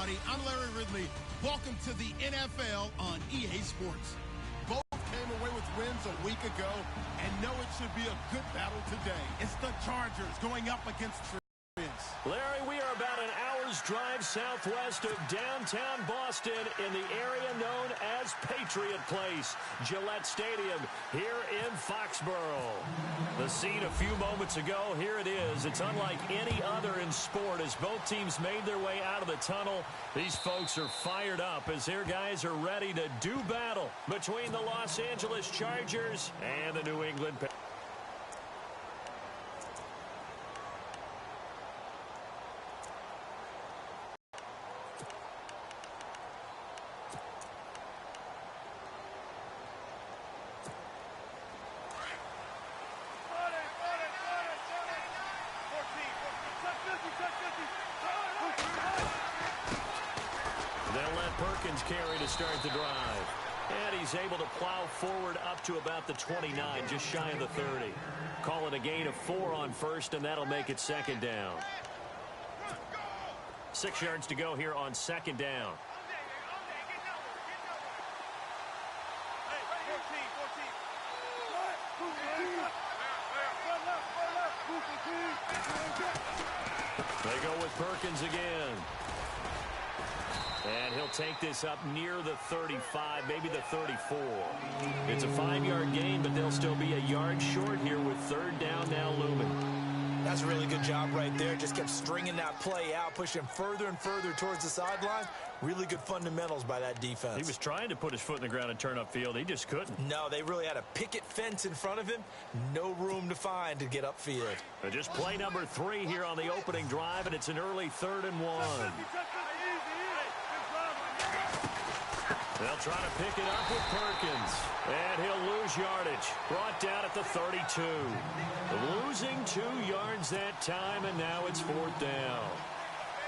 everybody. I'm Larry Ridley. Welcome to the NFL on EA Sports. Both came away with wins a week ago and know it should be a good battle today. It's the Chargers going up against Patriots. Larry, we are about an hour's drive southwest of downtown Boston in the area known as Patriot Place, Gillette Stadium, here in Foxborough. The scene a few moments ago, here it is. It's unlike any other in sport as both teams made their way out of the tunnel. These folks are fired up as their guys are ready to do battle between the Los Angeles Chargers and the New England Patriots. Perkins carry to start the drive. And he's able to plow forward up to about the 29, just shy of the 30. Call it a gain of 4 on first, and that'll make it second down. 6 yards to go here on second down. They go with Perkins again. And he'll take this up near the 35, maybe the 34. It's a 5-yard gain, but they'll still be a yard short here with third down now looming. That's a really good job right there. Just kept stringing that play out, pushing further and further towards the sideline. Really good fundamentals by that defense. He was trying to put his foot in the ground and turn upfield. He just couldn't. No, they really had a picket fence in front of him. No room to find to get upfield. Just play number 3 here on the opening drive, and it's an early 3rd and 1. They'll try to pick it up with Perkins. And he'll lose yardage. Brought down at the 32. Losing 2 yards that time, and now it's 4th down.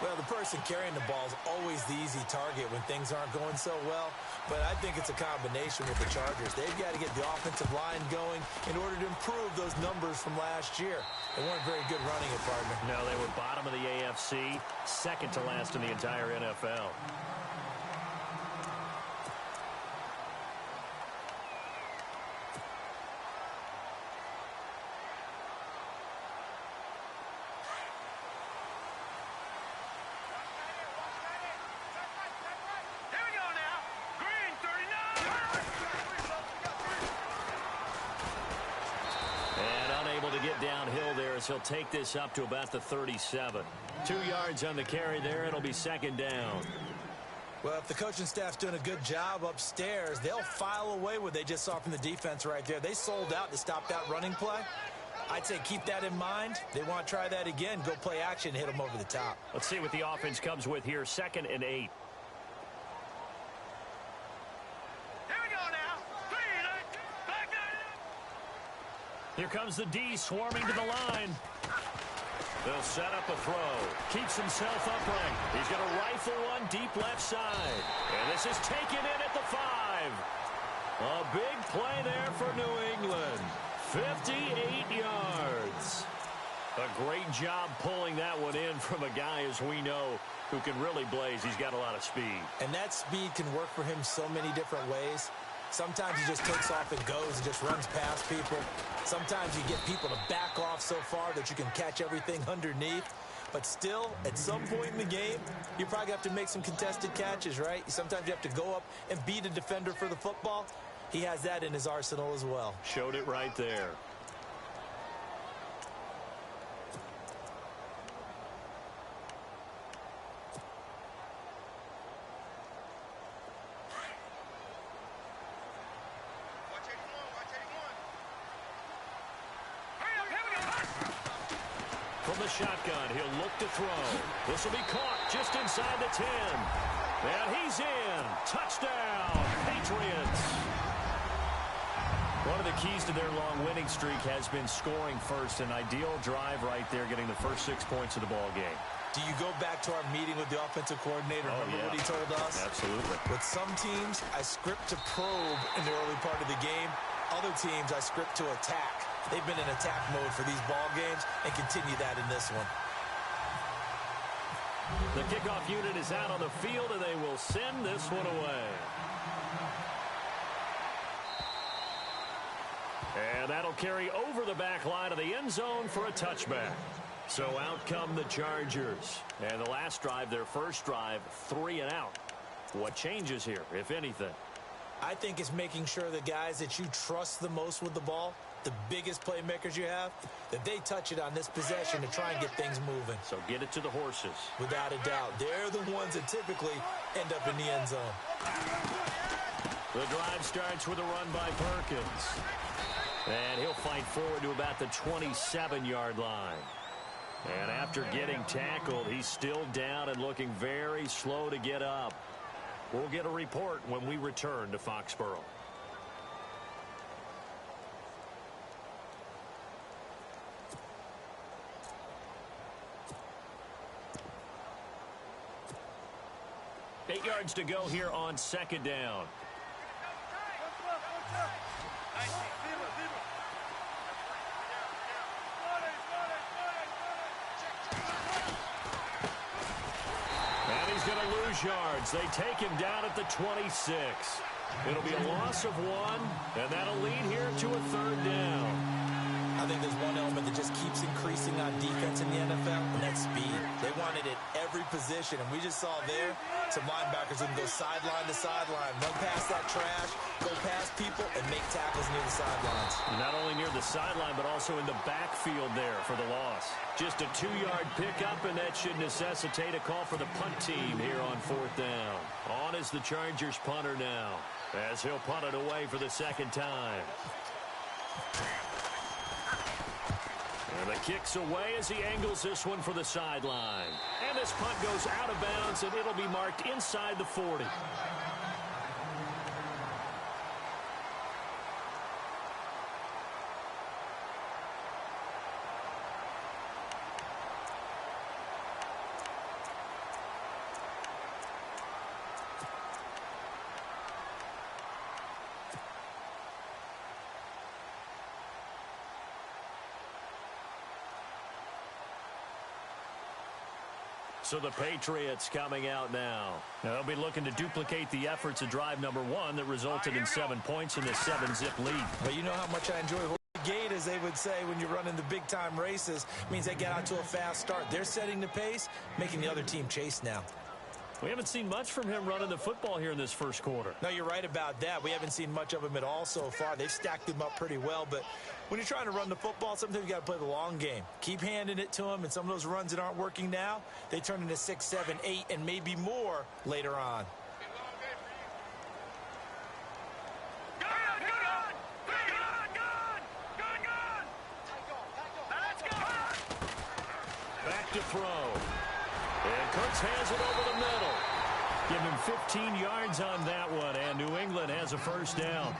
Well, the person carrying the ball is always the easy target when things aren't going so well. But I think it's a combination with the Chargers. They've got to get the offensive line going in order to improve those numbers from last year. They weren't very good running it, partner. No, they were bottom of the AFC, second to last in the entire NFL. He'll take this up to about the 37. 2 yards on the carry there. It'll be second down. Well, if the coaching staff's doing a good job upstairs, they'll file away what they just saw from the defense right there. They sold out to stop that running play. I'd say keep that in mind. They want to try that again. Go play action, hit them over the top. Let's see what the offense comes with here. 2nd and 8. Here comes the D swarming to the line. They'll set up a throw. Keeps himself upright. He's going to rifle one deep left side. And this is taken in at the 5. A big play there for New England. 58 yards. A great job pulling that one in from a guy, as we know, who can really blaze. He's got a lot of speed. And that speed can work for him so many different ways. Sometimes he just takes off and goes and just runs past people. Sometimes you get people to back off so far that you can catch everything underneath. But still, at some point in the game, you probably have to make some contested catches, right? Sometimes you have to go up and beat a defender for the football. He has that in his arsenal as well. Showed it right there. From the shotgun, he'll look to throw. This will be caught just inside the 10. And he's in. Touchdown, Patriots. One of the keys to their long winning streak has been scoring first. An ideal drive right there, getting the first 6 points of the ball game. Do you go back to our meeting with the offensive coordinator? Remember what he told us? Absolutely. With some teams, I script to probe in the early part of the game. Other teams, I script to attack. They've been in attack mode for these ball games and continue that in this one. The kickoff unit is out on the field, and they will send this one away. And that'll carry over the back line of the end zone for a touchback. So out come the Chargers. And the last drive, their first drive, 3 and out. What changes here, if anything? I think it's making sure the guys that you trust the most with the ball, the biggest playmakers you have, that they touch it on this possession to try and get things moving. So get it to the horses. Without a doubt. They're the ones that typically end up in the end zone. The drive starts with a run by Perkins. And he'll fight forward to about the 27-yard line. And after getting tackled, he's still down and looking very slow to get up. We'll get a report when we return to Foxborough. Eight yards to go here on second down. And he's going to lose yards. They take him down at the 26. It'll be a loss of 1, and that'll lead here to a third down. I think there's one element that just keeps increasing on defense in the NFL, and that's speed. They want it at every position, and we just saw there some linebackers who can go sideline to sideline, run past that trash, go past people, and make tackles near the sidelines. Not only near the sideline, but also in the backfield there for the loss. Just a 2-yard pickup, and that should necessitate a call for the punt team here on fourth down. On is the Chargers punter now, as he'll punt it away for the second time. And the kick's away as he angles this one for the sideline. And this punt goes out of bounds, and it'll be marked inside the 40. So the Patriots coming out now. They'll be looking to duplicate the efforts of drive number 1 that resulted in 7 points in the 7-zip lead. But you know how much I enjoy the gate, as they would say when you're running the big-time races. It means they get out to a fast start. They're setting the pace, making the other team chase now. We haven't seen much from him running the football here in this first quarter. No, you're right about that. We haven't seen much of him at all so far. They've stacked him up pretty well, but when you're trying to run the football, sometimes you got to play the long game. Keep handing it to him, and some of those runs that aren't working now, they turn into 6, 7, 8, and maybe more later on. Back to throw. And Cooks has it over the middle. Give him 15 yards on that one, and New England has a first down.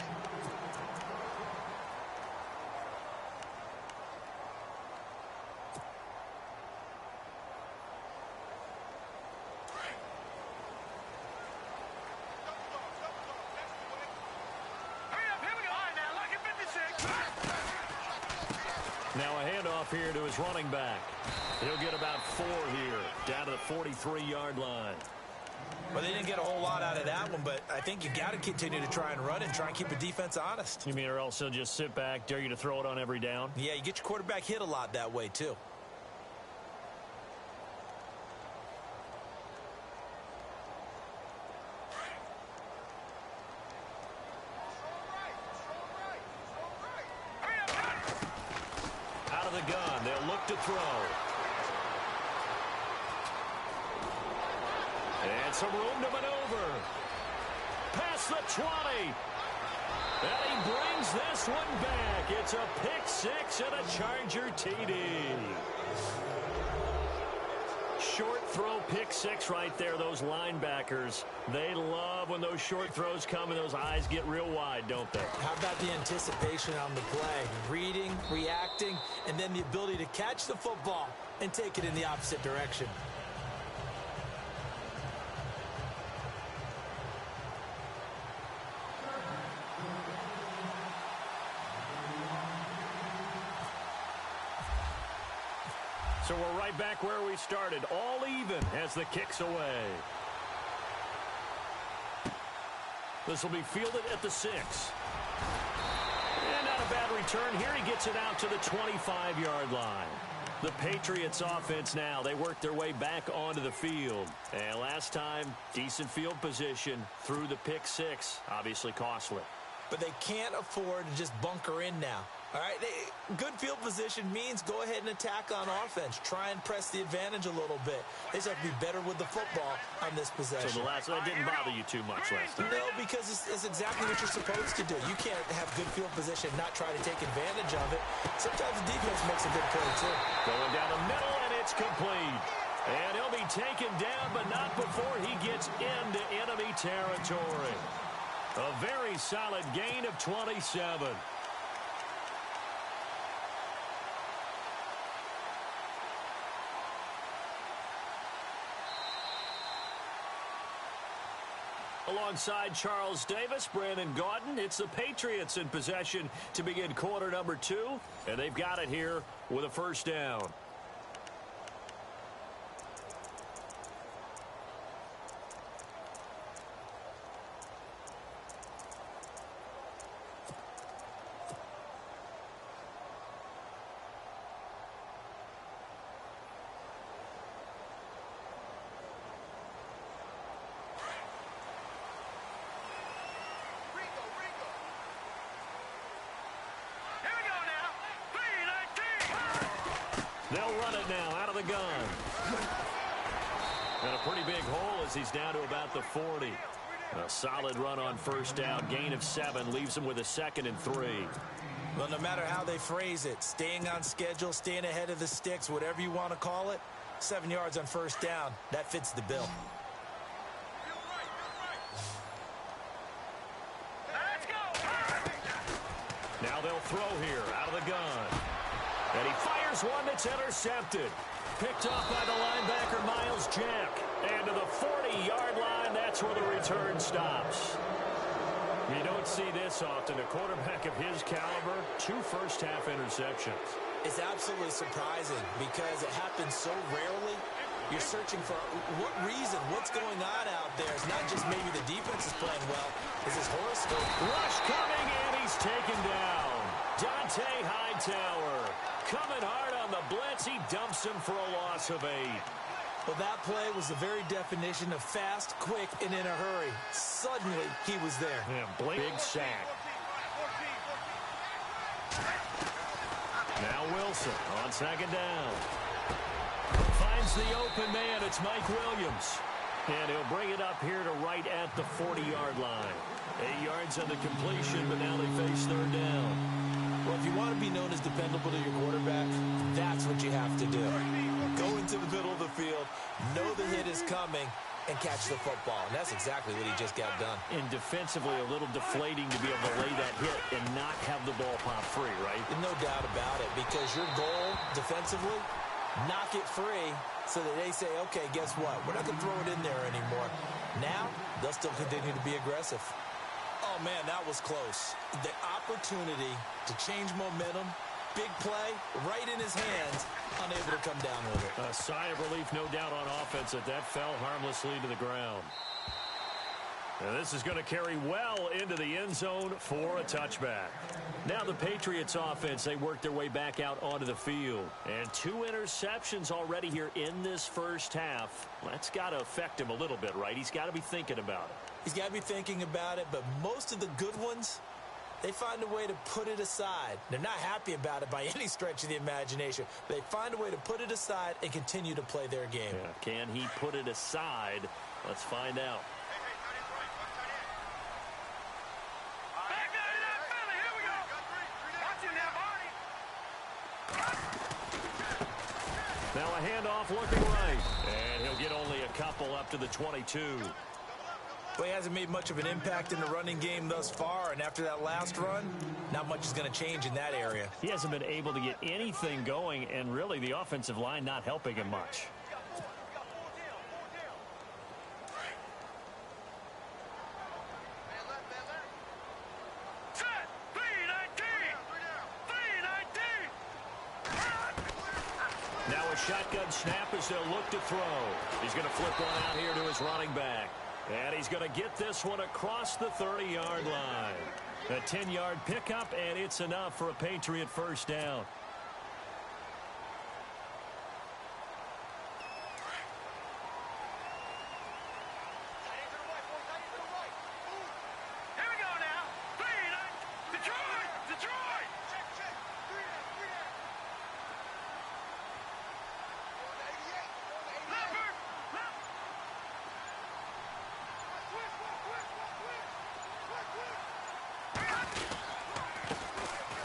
Now a handoff here to his running back. He'll get about 4 here, down to the 43-yard line. Well, they didn't get a whole lot out of that one, but I think you got to continue to try and run and try and keep the defense honest. You mean or else he'll just sit back, dare you to throw it on every down? Yeah, you get your quarterback hit a lot that way, too. Out of the gun, they'll look to throw. And some room to maneuver. Past the 20. And he brings this one back. It's a pick 6 and a Charger TD. Short throw pick 6 right there. Those linebackers, they love when those short throws come and those eyes get real wide, don't they? How about the anticipation on the play? Reading, reacting, and then the ability to catch the football and take it in the opposite direction. So we're right back where we started, all even as the kick's away. This will be fielded at the 6. And not a bad return here. He gets it out to the 25-yard line. The Patriots offense now, they work their way back onto the field. And last time, decent field position through the pick 6. Obviously costly. But they can't afford to just bunker in now. All right, good field position means go ahead and attack on offense. Try and press the advantage a little bit. They just have to be better with the football on this possession. So that didn't bother you too much last time? No, because it's exactly what you're supposed to do. You can't have good field position and not try to take advantage of it. Sometimes the defense makes a good play, too. Going down the middle, and it's complete. And he'll be taken down, but not before he gets into enemy territory. A very solid gain of 27. Alongside Charles Davis, Brandon Gaudin, it's the Patriots in possession to begin quarter number 2, and they've got it here with a first down. They'll run it now out of the gun. And a pretty big hole as he's down to about the 40. A solid run on first down. Gain of 7 leaves him with a 2nd and 3. Well, no matter how they phrase it, staying on schedule, staying ahead of the sticks, whatever you want to call it, 7 yards on first down, that fits the bill. Now they'll throw here out of the gun. And he fires one that's intercepted. Picked off by the linebacker, Miles Jack. And to the 40-yard line, that's where the return stops. You don't see this often. A quarterback of his caliber, 2 first-half interceptions. It's absolutely surprising because it happens so rarely. You're searching for what reason, what's going on out there. It's not just maybe the defense is playing well. Is his horoscope? Rush coming, and he's taken down. Dante Hightower coming hard on the blitz. He dumps him for a loss of 8. Well, that play was the very definition of fast, quick, and in a hurry. Suddenly, he was there. Yeah, big sack. Now Wilson on 2nd down. Finds the open man. It's Mike Williams. And he'll bring it up here to right at the 40-yard line. 8 yards on the completion, but now they face 3rd down. Well, if you want to be known as dependable to your quarterback, that's what you have to do. Go into the middle of the field, know the hit is coming, and catch the football. And that's exactly what he just got done. And defensively, a little deflating to be able to lay that hit and not have the ball pop free, right? No doubt about it, because your goal defensively, knock it free so that they say, okay, guess what? We're not going to throw it in there anymore. Now, they'll still continue to be aggressive. Oh, man, that was close. The opportunity to change momentum, big play, right in his hands, unable to come down with it. A sigh of relief, no doubt, on offense that fell harmlessly to the ground. And this is going to carry well into the end zone for a touchback. Now the Patriots offense, they work their way back out onto the field. And 2 interceptions already here in this first half. That's got to affect him a little bit, right? He's got to be thinking about it. He's got to be thinking about it, but most of the good ones, they find a way to put it aside. They're not happy about it by any stretch of the imagination. But they find a way to put it aside and continue to play their game. Yeah, can he put it aside? Let's find out. Now a handoff looking right. And he'll get only a couple up to the 22. Well, he hasn't made much of an impact in the running game thus far, and after that last run, not much is going to change in that area. He hasn't been able to get anything going, and really the offensive line not helping him much. Now a shotgun snap as they'll look to throw. He's going to flip one out here to his running back. And he's going to get this one across the 30-yard line. A 10-yard pickup, and it's enough for a Patriot first down.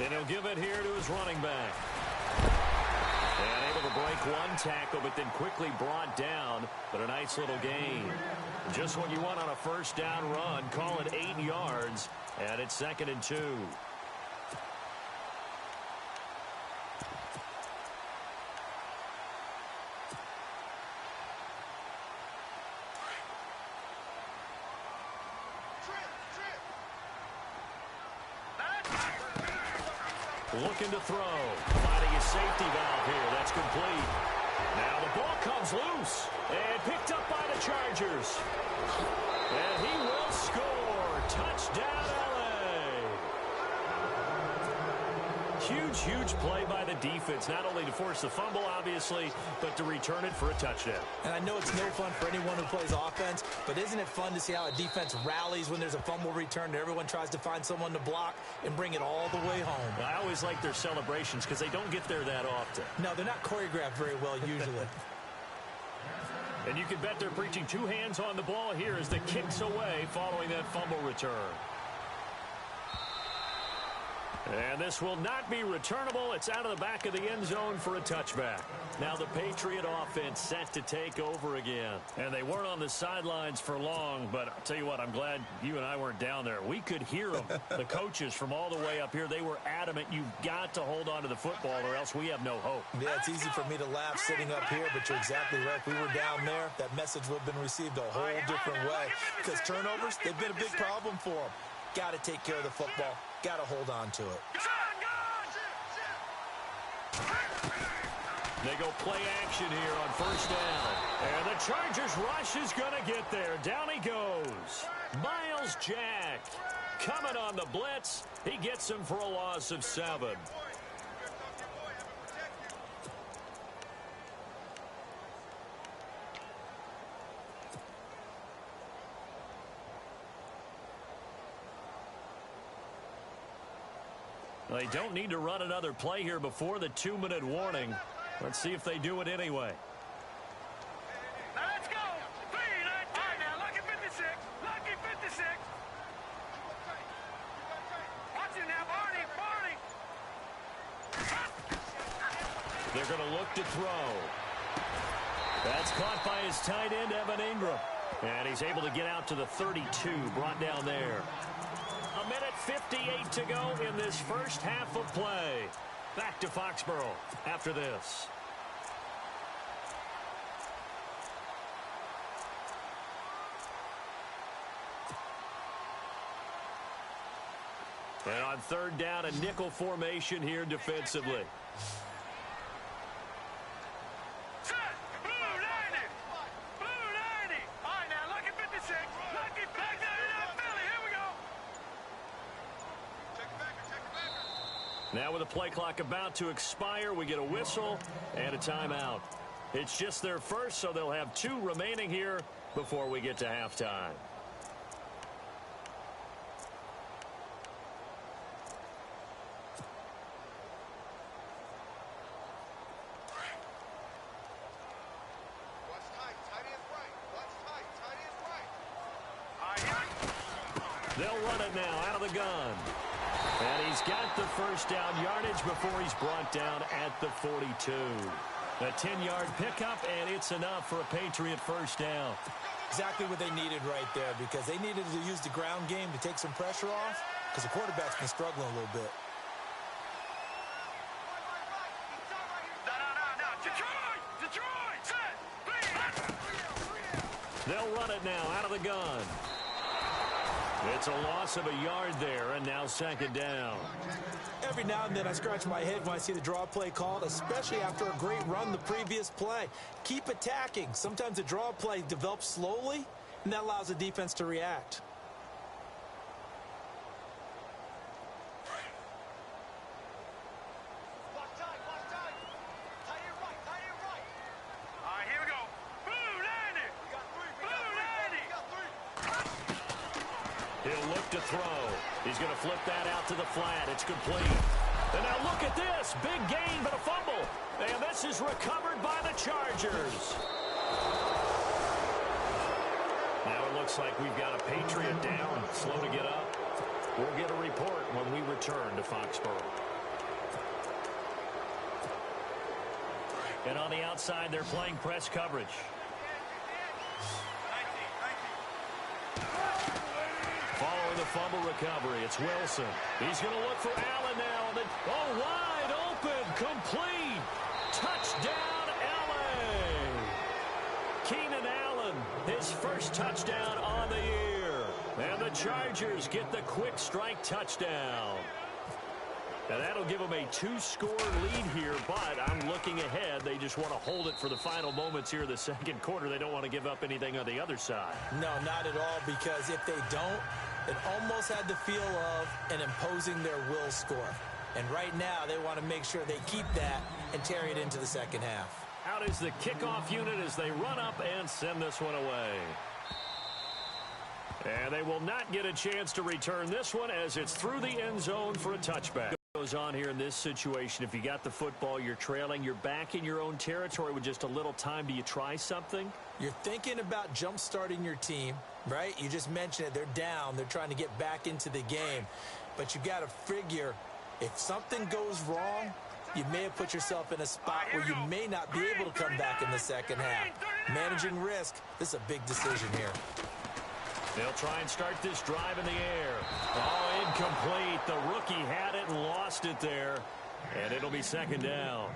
And he'll give it here to his running back. And able to break one tackle, but then quickly brought down. But a nice little gain. Just what you want on a first down run. Call it 8 yards. And it's 2nd and 2. Looking to throw. Finding his safety valve here. That's complete. Now the ball comes loose. And picked up by the Chargers. And he will score. Touchdown, LA. Huge play by the defense. Not only to force the fumble, obviously, but to return it for a touchdown. And I know it's no fun for anyone who plays offense, but isn't it fun to see how a defense rallies when there's a fumble return and everyone tries to find someone to block and bring it all the way home? I always like their celebrations because they don't get there that often. No, they're not choreographed very well usually. And you can bet they're preaching 2 hands on the ball here as the kicks away following that fumble return. And this will not be returnable. It's out of the back of the end zone for a touchback. Now the Patriot offense set to take over again. And they weren't on the sidelines for long, but I'll tell you what, I'm glad you and I weren't down there. We could hear them. The coaches from all the way up here, they were adamant. You've got to hold on to the football or else we have no hope. Yeah, it's easy for me to laugh sitting up here, but you're exactly right. If we were down there, that message would have been received a whole different way. Because turnovers, they've been a big problem for them. Got to take care of the football. Got to hold on to it. They go play action here on first down. And the Chargers rush is going to get there. Down he goes. Miles Jack coming on the blitz. He gets him for a loss of 7. They don't need to run another play here before the 2-minute warning. Let's see if they do it anyway. Now let's go. All right, now, lucky 56. Lucky 56. Watch it now, Barney. They're going to look to throw. That's caught by his tight end, Evan Ingram. And he's able to get out to the 32, brought down there. 1:58 to go in this first half of play. Back to Foxborough after this. And on third down, a nickel formation here defensively. Now with the play clock about to expire, we get a whistle and a timeout. It's just their first, so they'll have 2 remaining here before we get to halftime. They'll run it now out of the gun. And he's got the first down yardage before he's brought down at the 42. A 10-yard pickup, and it's enough for a Patriot first down. Exactly what they needed right there, because they needed to use the ground game to take some pressure off, because the quarterback's been struggling a little bit. They'll run it now out of the gun. It's a loss of a yard there, and now second down. Every now and then I scratch my head when I see the draw play called, especially after a great run the previous play. Keep attacking. Sometimes the draw play develops slowly, and that allows the defense to react. He'll look to throw. He's going to flip that out to the flat. It's complete. And now look at this. Big gain, but a fumble. And this is recovered by the Chargers. Now it looks like we've got a Patriot down. Slow to get up. We'll get a report when we return to Foxborough. And on the outside, they're playing press coverage. Following the fumble recovery, it's Wilson. He's going to look for Allen now. And then, wide open, complete. Touchdown, L.A. Keenan Allen, his first touchdown on the year. And the Chargers get the quick strike touchdown. Now that'll give them a 2-score lead here, but I'm looking ahead. They just want to hold it for the final moments here in the second quarter. They don't want to give up anything on the other side. No, not at all, because if they don't, it almost had the feel of an imposing their will score. And right now, they want to make sure they keep that and carry it into the second half. Out is the kickoff unit as they run up and send this one away. And they will not get a chance to return this one as it's through the end zone for a touchback. Goes on here in this situation. If you got the football, you're trailing, you're back in your own territory with just a little time. Do you try something? You're thinking about jump-starting your team, right? You just mentioned it. They're down. They're trying to get back into the game. But you got to figure, if something goes wrong, you may have put yourself in a spot where you may not be able to come back in the second half. Managing risk, this is a big decision here. They'll try and start this drive in the air. Oh, incomplete. The rookie had it and lost it there. And it'll be second down.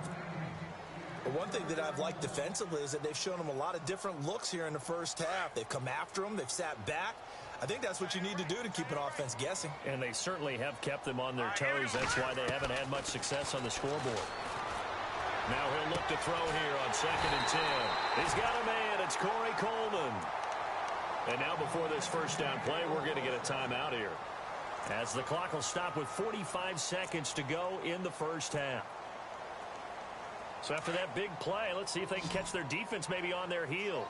But one thing that I've liked defensively is that they've shown them a lot of different looks here in the first half. They've come after them. They've sat back. I think that's what you need to do to keep an offense guessing. And they certainly have kept them on their toes. That's why they haven't had much success on the scoreboard. Now he'll look to throw here on 2nd and 10. He's got a man. It's Corey Coleman. And now before this first down play, we're going to get a timeout here, as the clock will stop with 45 seconds to go in the first half. So after that big play, let's see if they can catch their defense maybe on their heels.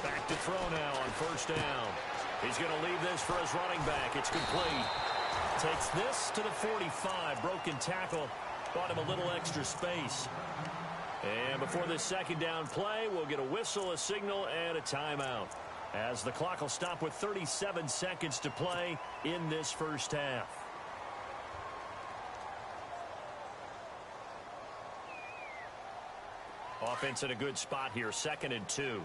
Back to throw now on first down. He's going to leave this for his running back. It's complete. Takes this to the 45. Broken tackle. Bought him a little extra space. And before this second down play, we'll get a whistle, a signal, and a timeout, as the clock will stop with 37 seconds to play in this first half. Offense in a good spot here, 2nd and 2.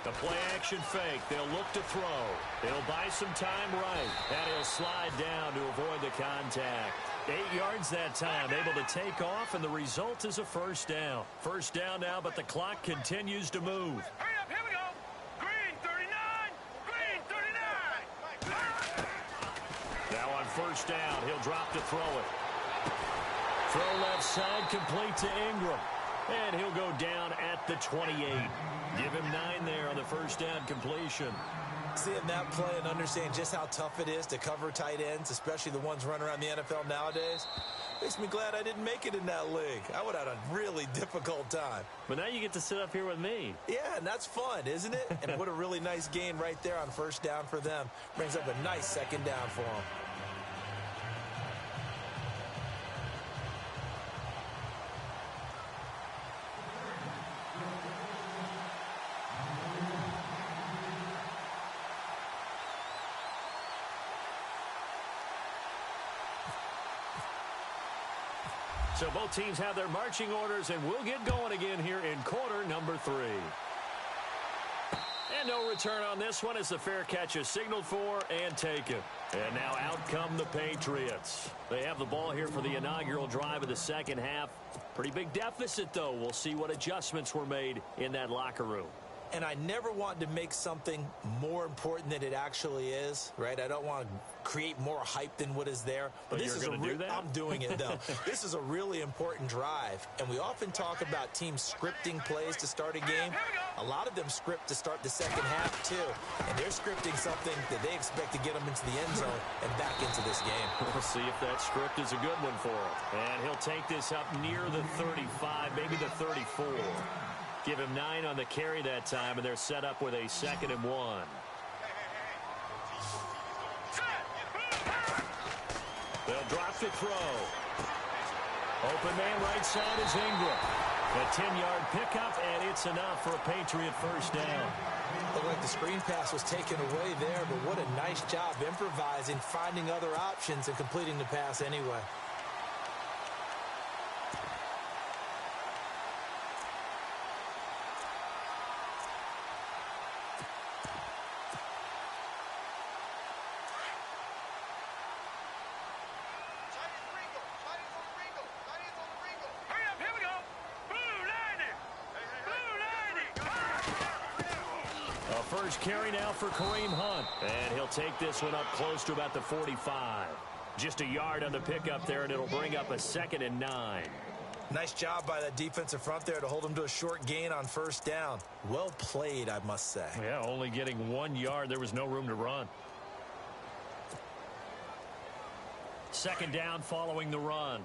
The play-action fake. They'll look to throw. They'll buy some time right. And he'll slide down to avoid the contact. 8 yards that time. Able to take off, and the result is a first down. First down now, but the clock continues to move. Hurry up, here we go. Green 39. Green 39. Now on first down, he'll drop to throw it. Throw left side, complete to Ingram. And he'll go down at the 28. Give him 9 there on the first down completion. Seeing that play and understanding just how tough it is to cover tight ends, especially the ones running around the NFL nowadays, makes me glad I didn't make it in that league. I would have had a really difficult time. But now you get to sit up here with me. Yeah, and that's fun, isn't it? And what a really nice gain right there on first down for them. Brings up a nice second down for them. So both teams have their marching orders, and we'll get going again here in quarter number 3. And no return on this one as the fair catch is signaled for and taken. And now out come the Patriots. They have the ball here for the inaugural drive of the second half. Pretty big deficit, though. We'll see what adjustments were made in that locker room. And I never want to make something more important than it actually is, right? I don't want to create more hype than what is there. But this you're going to do that? I'm doing it, though. This is a really important drive. And we often talk about teams scripting plays to start a game. A lot of them script to start the second half, too. And they're scripting something that they expect to get them into the end zone and back into this game. We'll see if that script is a good one for him. And he'll take this up near the 35, maybe the 34. Give him 9 on the carry that time, and they're set up with a 2nd and 1. They'll drop the throw. Open man right side is Ingram. A 10-yard pickup, and it's enough for a Patriot first down. Looked like the screen pass was taken away there, but what a nice job improvising, finding other options, and completing the pass anyway. First carry now for Kareem Hunt. And he'll take this one up close to about the 45. Just a yard on the pickup there, and it'll bring up a 2nd and 9. Nice job by that defensive front there to hold him to a short gain on first down. Well played, I must say. Yeah, only getting 1 yard. There was no room to run. 2nd down following the run.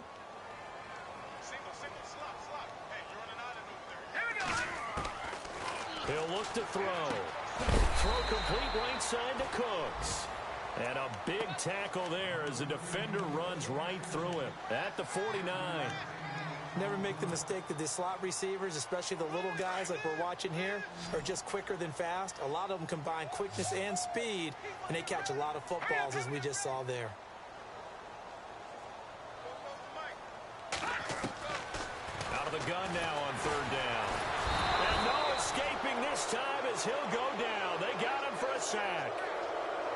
He'll look to throw. Throw complete right side to Cooks. And a big tackle there as the defender runs right through him at the 49. Never make the mistake that the slot receivers, especially the little guys like we're watching here, are just quicker than fast. A lot of them combine quickness and speed, and they catch a lot of footballs, as we just saw there. Out of the gun now on 3rd down. And no escaping this time as he'll go down. They got him for a sack.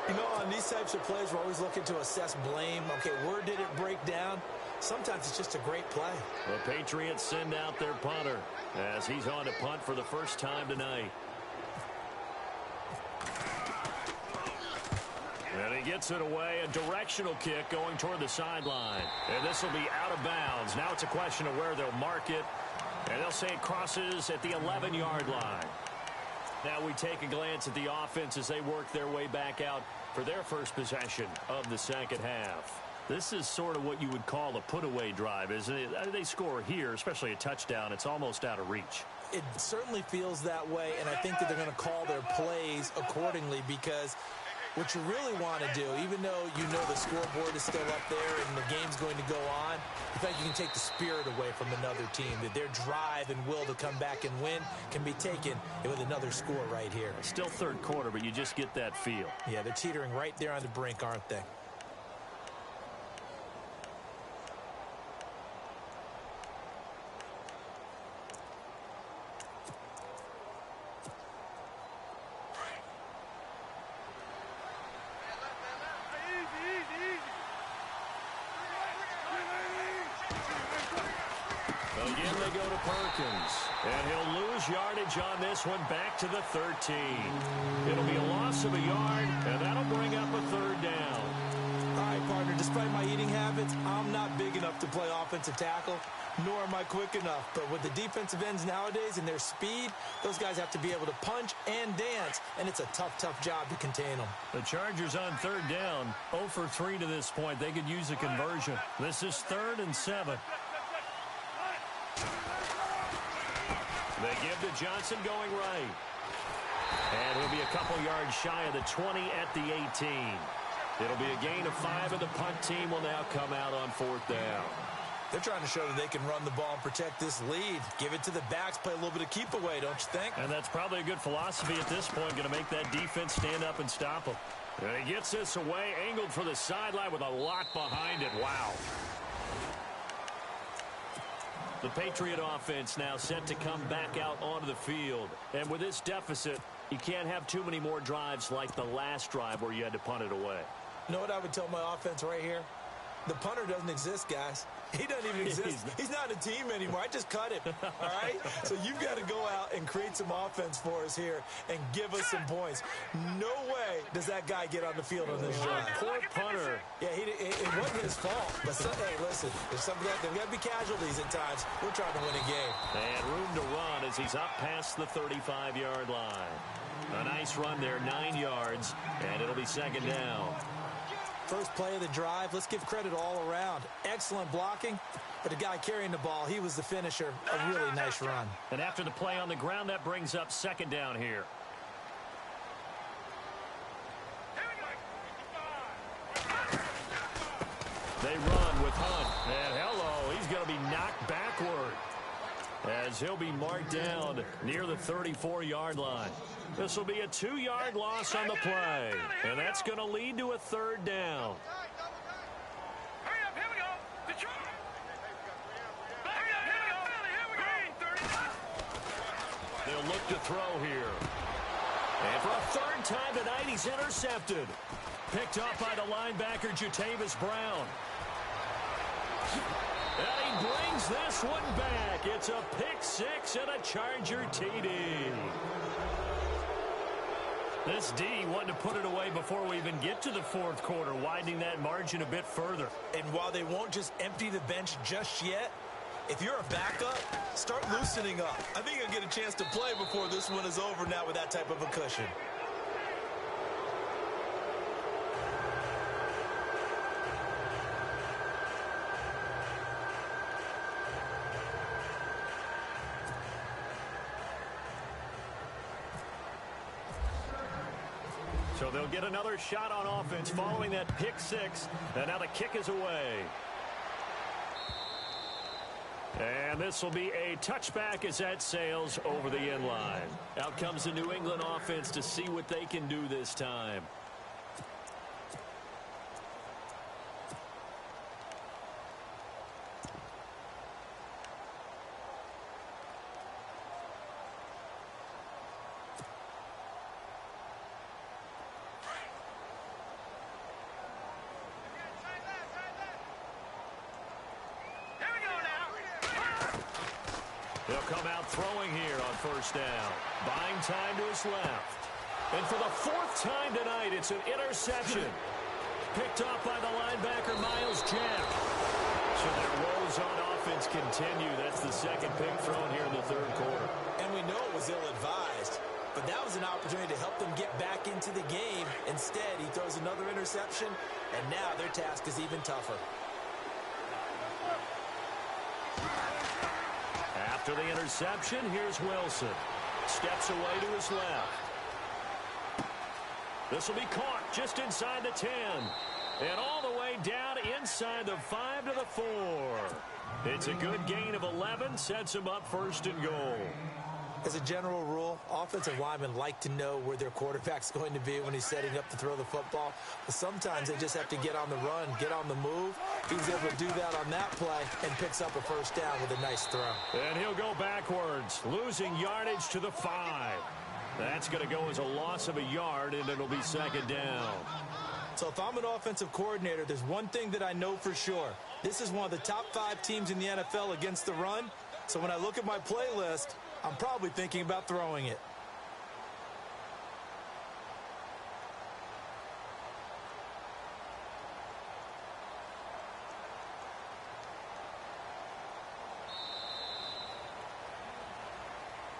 You know, on these types of plays, we're always looking to assess blame. Okay, where did it break down? Sometimes it's just a great play. The Patriots send out their punter as he's on to punt for the first time tonight. And he gets it away, a directional kick going toward the sideline. And this will be out of bounds. Now it's a question of where they'll mark it. And they'll say it crosses at the 11-yard line. Now we take a glance at the offense as they work their way back out for their first possession of the second half. This is sort of what you would call a put-away drive, isn't it? They score here, especially a touchdown. It's almost out of reach. It certainly feels that way, and I think that they're going to call their plays accordingly because what you really want to do, even though you know the scoreboard is still up there and the game's going to go on, in fact, you can take the spirit away from another team, that their drive and will to come back and win can be taken with another score right here. Still 3rd quarter, but you just get that feel. Yeah, they're teetering right there on the brink, aren't they? Again, they go to Perkins. And he'll lose yardage on this one back to the 13. It'll be a loss of a yard, and that'll bring up a 3rd down. All right, partner, despite my eating habits, I'm not big enough to play offensive tackle, nor am I quick enough. But with the defensive ends nowadays and their speed, those guys have to be able to punch and dance, and it's a tough, tough job to contain them. The Chargers on 3rd down, 0 for 3 to this point. They could use a conversion. This is 3rd and 7. They give to Johnson going right. And he'll be a couple yards shy of the 20 at the 18. It'll be a gain of 5, and the punt team will now come out on 4th down. They're trying to show that they can run the ball and protect this lead. Give it to the backs, play a little bit of keep away, don't you think? And that's probably a good philosophy at this point, going to make that defense stand up and stop them. And he gets this away, angled for the sideline with a lot behind it. Wow. The Patriot offense now set to come back out onto the field. And with this deficit, you can't have too many more drives like the last drive where you had to punt it away. You know what I would tell my offense right here? The punter doesn't exist, guys. He doesn't even exist. He's not a team anymore. I just cut him, all right? So you've got to go out and create some offense for us here and give us some points. No way does that guy get on the field on this drive. Poor punter. Yeah, it wasn't his fault. But, hey, listen, there's got to be casualties at times. We're trying to win a game. And room to run as he's up past the 35-yard line. A nice run there, 9 yards, and it'll be second down. First play of the drive, let's give credit all around. Excellent blocking, but the guy carrying the ball, he was the finisher. A really nice run. And after the play on the ground, that brings up second down here. They run with Hunt, and hello, he's going to be knocked backward as he'll be marked down near the 34-yard line. This will be a 2-yard loss on the play, and that's going to lead to a third down. Hurry up, here we go. Detroit. They'll look to throw here. And for a third time tonight, he's intercepted. Picked up by the linebacker, Jatavis Brown. And he brings this one back. It's a pick six and a Charger TD. This D wanted to put it away before we even get to the fourth quarter, widening that margin a bit further. And while they won't just empty the bench just yet, if you're a backup, start loosening up. I think you'll get a chance to play before this one is over now with that type of a cushion. So they'll get another shot on offense following that pick six. And now the kick is away. And this will be a touchback as that sails over the end line. Out comes the New England offense to see what they can do this time. He'll come out throwing here on first down. Buying time to his left. And for the fourth time tonight, it's an interception. Picked off by the linebacker, Miles Jack. So their woes on offense continue. That's the second pick thrown here in the third quarter. And we know it was ill-advised, but that was an opportunity to help them get back into the game. Instead, he throws another interception, and now their task is even tougher. After the interception, here's Wilson. Steps away to his left. This will be caught just inside the 10. And all the way down inside the 5 to the 4. It's a good gain of 11. Sets him up first and goal. As a general rule, offensive linemen like to know where their quarterback's going to be when he's setting up to throw the football. But sometimes they just have to get on the run, get on the move. He was able to do that on that play and picks up a first down with a nice throw. And he'll go backwards, losing yardage to the 5. That's going to go as a loss of a yard, and it'll be second down. So if I'm an offensive coordinator, there's one thing that I know for sure. This is one of the top 5 teams in the NFL against the run. So when I look at my playlist, I'm probably thinking about throwing it.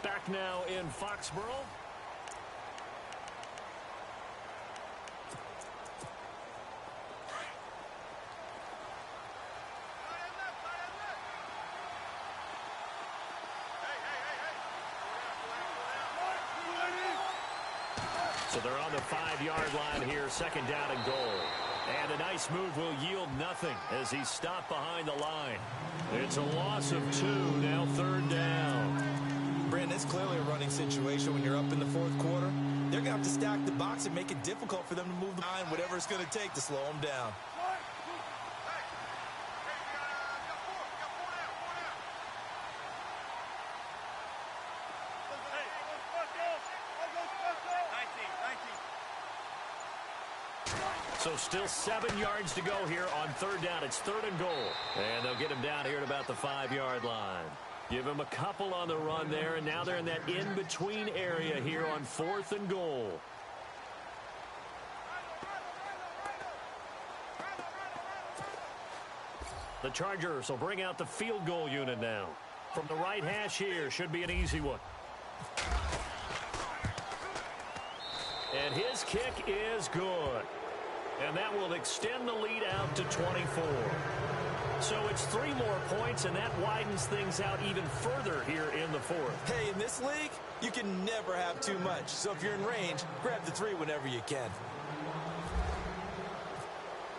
Back now in Foxborough. So they're on the 5-yard line here, second down and goal. And a nice move will yield nothing as he's stopped behind the line. It's a loss of 2, now third down. Brandon, it's clearly a running situation when you're up in the fourth quarter. They're going to have to stack the box and make it difficult for them to move the line, whatever it's going to take to slow them down. So still 7 yards to go here on third down. It's 3rd and goal. And they'll get him down here at about the 5-yard line. Give him a couple on the run there, and now they're in that in-between area here on 4th and goal. The Chargers will bring out the field goal unit now. From the right hash here, should be an easy one. And his kick is good. And that will extend the lead out to 24. So it's 3 more points, and that widens things out even further here in the 4th. Hey, in this league, you can never have too much. So if you're in range, grab the 3 whenever you can.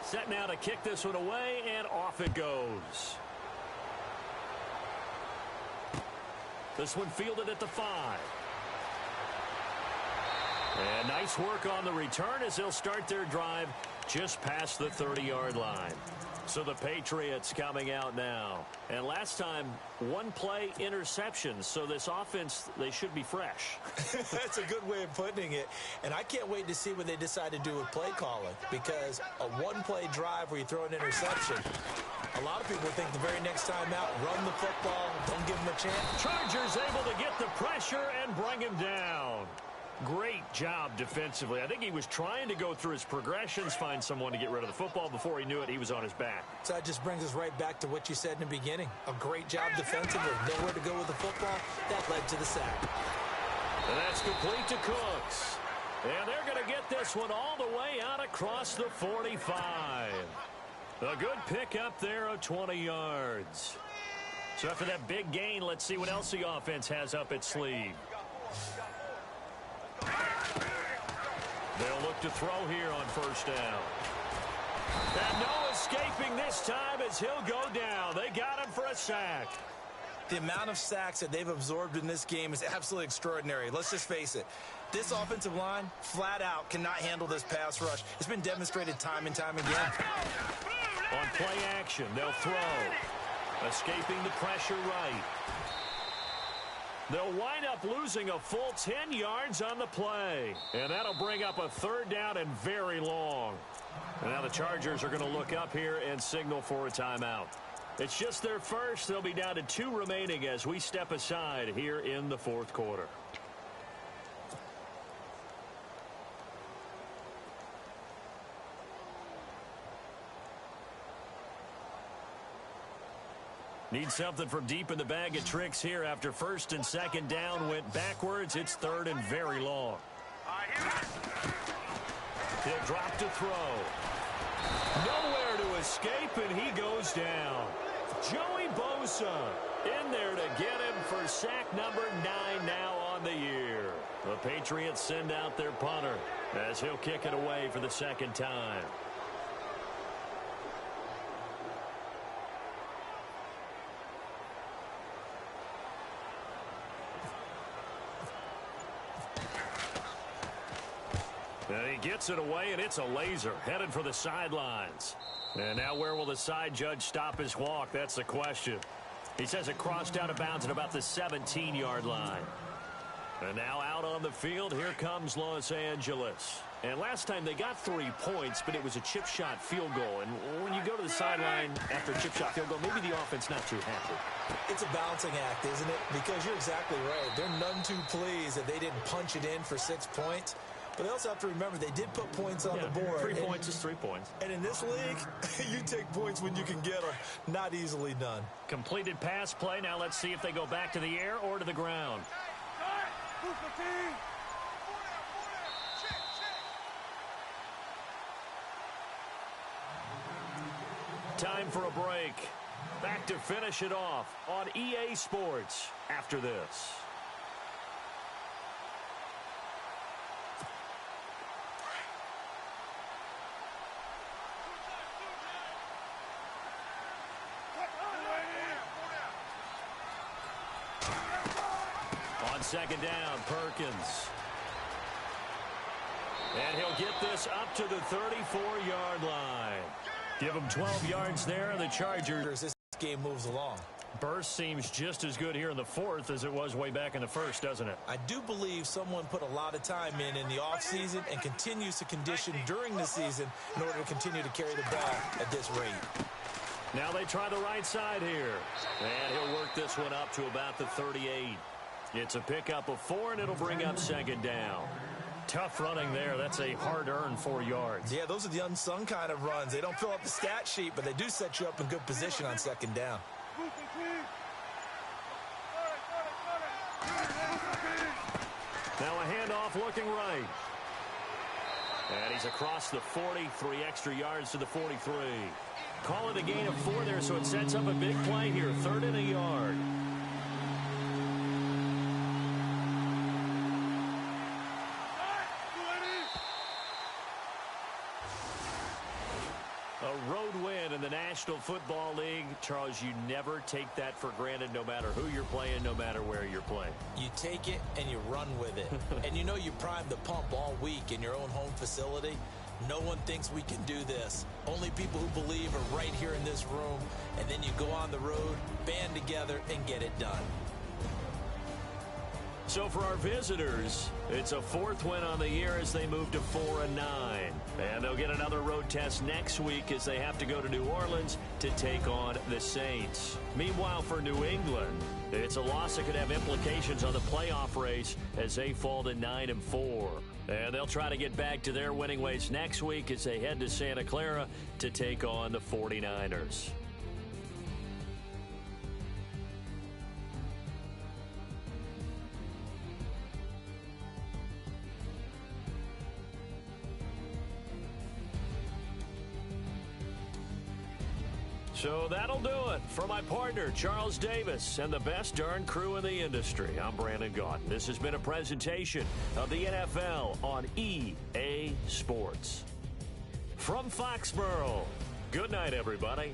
Set now to kick this one away, and off it goes. This one fielded at the 5. And nice work on the return as they'll start their drive just past the 30-yard line. So the Patriots coming out now. And last time, 1-play interception. So this offense, they should be fresh. That's a good way of putting it. And I can't wait to see what they decide to do with play calling. Because a 1-play drive where you throw an interception, a lot of people think the very next time out, run the football, don't give them a chance. Chargers able to get the pressure and bring him down. Great job defensively. I think he was trying to go through his progressions, find someone to get rid of the football. Before he knew it, he was on his back. So that just brings us right back to what you said in the beginning. A great job defensively. Nowhere to go with the football. That led to the sack. And that's complete to Cooks. And they're going to get this one all the way out across the 45. A good pickup there of 20 yards. So after that big gain, let's see what else the offense has up its sleeve. They'll look to throw here on first down. And no escaping this time as he'll go down. They got him for a sack. The amount of sacks that they've absorbed in this game is absolutely extraordinary. Let's just face it. This offensive line, flat out, cannot handle this pass rush. It's been demonstrated time and time again. On play action, they'll throw. Escaping the pressure right. They'll wind up losing a full 10 yards on the play. And that'll bring up a 3rd down and very long. And now the Chargers are going to look up here and signal for a timeout. It's just their first. They'll be down to 2 remaining as we step aside here in the 4th quarter. Need something from deep in the bag of tricks here after 1st and 2nd down went backwards. It's 3rd and very long. He'll drop to throw. Nowhere to escape, and he goes down. Joey Bosa in there to get him for sack number 9 now on the year. The Patriots send out their punter as he'll kick it away for the 2nd time. And he gets it away, and it's a laser headed for the sidelines. And now where will the side judge stop his walk? That's the question. He says it crossed out of bounds at about the 17-yard line. And now out on the field, here comes Los Angeles. And last time they got 3 points, but it was a chip shot field goal. And when you go to the sideline after a chip shot field goal, maybe the offense not too happy. It's a balancing act, isn't it? Because you're exactly right. They're none too pleased that they didn't punch it in for 6 points. But they also have to remember they did put points on the board. 3 points is 3 points. And in this league, you take points when you can get them. Not easily done. Completed pass play. Now let's see if they go back to the air or to the ground. Time for a break. Back to finish it off on EA Sports after this. On 2nd down, Perkins. And he'll get this up to the 34-yard line. Give him 12 yards there, and the Chargers. This game moves along. Burst seems just as good here in the fourth as it was way back in the first, doesn't it? I do believe someone put a lot of time in the offseason and continues to condition during the season in order to continue to carry the ball at this rate. Now they try the right side here. And he'll work this one up to about the 38. It's a pickup of 4, and it'll bring up second down. Tough running there. That's a hard-earned 4 yards. Yeah, those are the unsung kind of runs. They don't fill up the stat sheet, but they do set you up in good position on second down. Now a handoff looking right. And he's across the 40, 3 extra yards to the 43. Call it a gain of 4 there, so it sets up a big play here. 3rd and a yard. A road win in the National Football League. Charles, you never take that for granted no matter who you're playing, no matter where you're playing. You take it and you run with it. And you know you primed the pump all week in your own home facility. No one thinks we can do this. Only people who believe are right here in this room. And then you go on the road, band together, and get it done. So for our visitors, it's a 4th win on the year as they move to 4-9. And they'll get another road test next week as they have to go to New Orleans to take on the Saints. Meanwhile, for New England, it's a loss that could have implications on the playoff race as they fall to 9-4. And they'll try to get back to their winning ways next week as they head to Santa Clara to take on the 49ers. So that'll do it for my partner, Charles Davis, and the best darn crew in the industry. I'm Brandon Gaudin. This has been a presentation of the NFL on EA Sports. From Foxborough, good night, everybody.